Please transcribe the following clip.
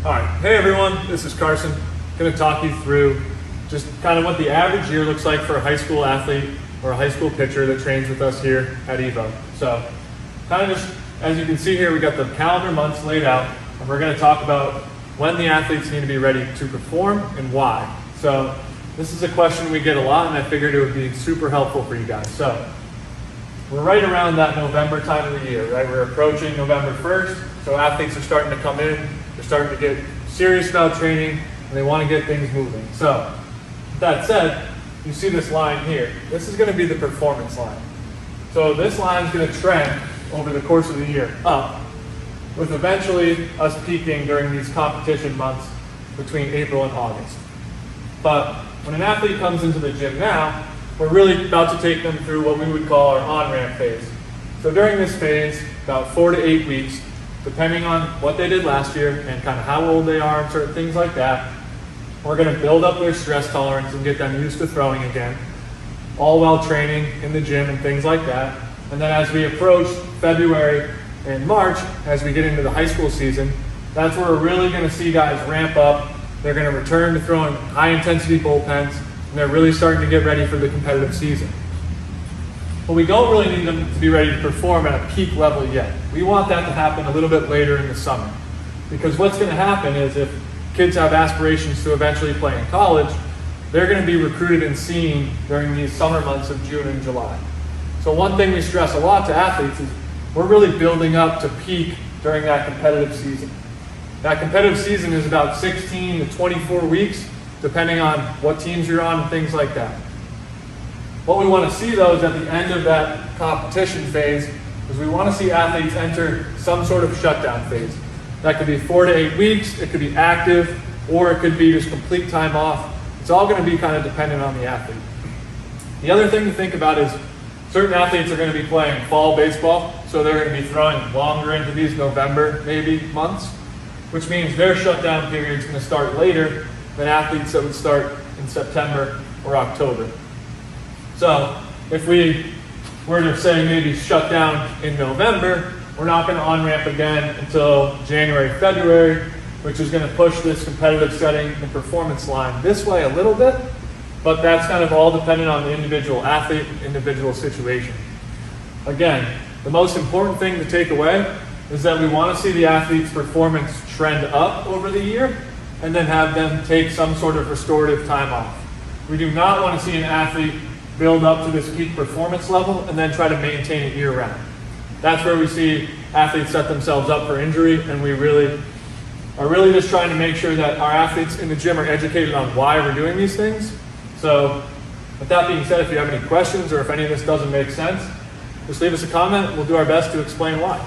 All right, hey everyone, this is Carson. Going to talk you through just kind of what the average year looks like for a high school athlete or a high school pitcher that trains with us here at Evo. So kind of just, as you can see here, we got the calendar months laid out, and we're going to talk about when the athletes need to be ready to perform and why. So this is a question we get a lot, and I figured it would be super helpful for you guys. So we're right around that November time of the year, right? We're approaching November 1st, so athletes are starting to come in, they're starting to get serious about training, and they want to get things moving. So with that said, you see this line here. This is going to be the performance line. So this line is going to trend over the course of the year up, with eventually us peaking during these competition months between April and August. But when an athlete comes into the gym now, we're really about to take them through what we would call our on-ramp phase. So during this phase, about 4 to 8 weeks, depending on what they did last year and kind of how old they are and certain things like that, we're going to build up their stress tolerance and get them used to throwing again, all while training in the gym and things like that. And then as we approach February and March, as we get into the high school season, that's where we're really going to see guys ramp up. They're going to return to throwing high-intensity bullpens, and they're really starting to get ready for the competitive season. But we don't really need them to be ready to perform at a peak level yet. We want that to happen a little bit later in the summer. Because what's going to happen is if kids have aspirations to eventually play in college, they're going to be recruited and seen during these summer months of June and July. So one thing we stress a lot to athletes is we're really building up to peak during that competitive season. That competitive season is about 16 to 24 weeks, depending on what teams you're on and things like that. What we want to see though is at the end of that competition phase is we want to see athletes enter some sort of shutdown phase. That could be 4 to 8 weeks, it could be active, or it could be just complete time off. It's all going to be kind of dependent on the athlete. The other thing to think about is certain athletes are going to be playing fall baseball, so they're going to be throwing longer into these November maybe months, which means their shutdown period is going to start later than athletes that would start in September or October. So if we were to say maybe shut down in November, we're not going to on-ramp again until January, February, which is going to push this competitive setting and performance line this way a little bit, but that's kind of all dependent on the individual athlete, individual situation. Again, the most important thing to take away is that we want to see the athlete's performance trend up over the year and then have them take some sort of restorative time off. We do not want to see an athlete build up to this peak performance level and then try to maintain it year round. That's where we see athletes set themselves up for injury, and we really are just trying to make sure that our athletes in the gym are educated on why we're doing these things. So with that being said, if you have any questions or if any of this doesn't make sense, just leave us a comment. We'll do our best to explain why.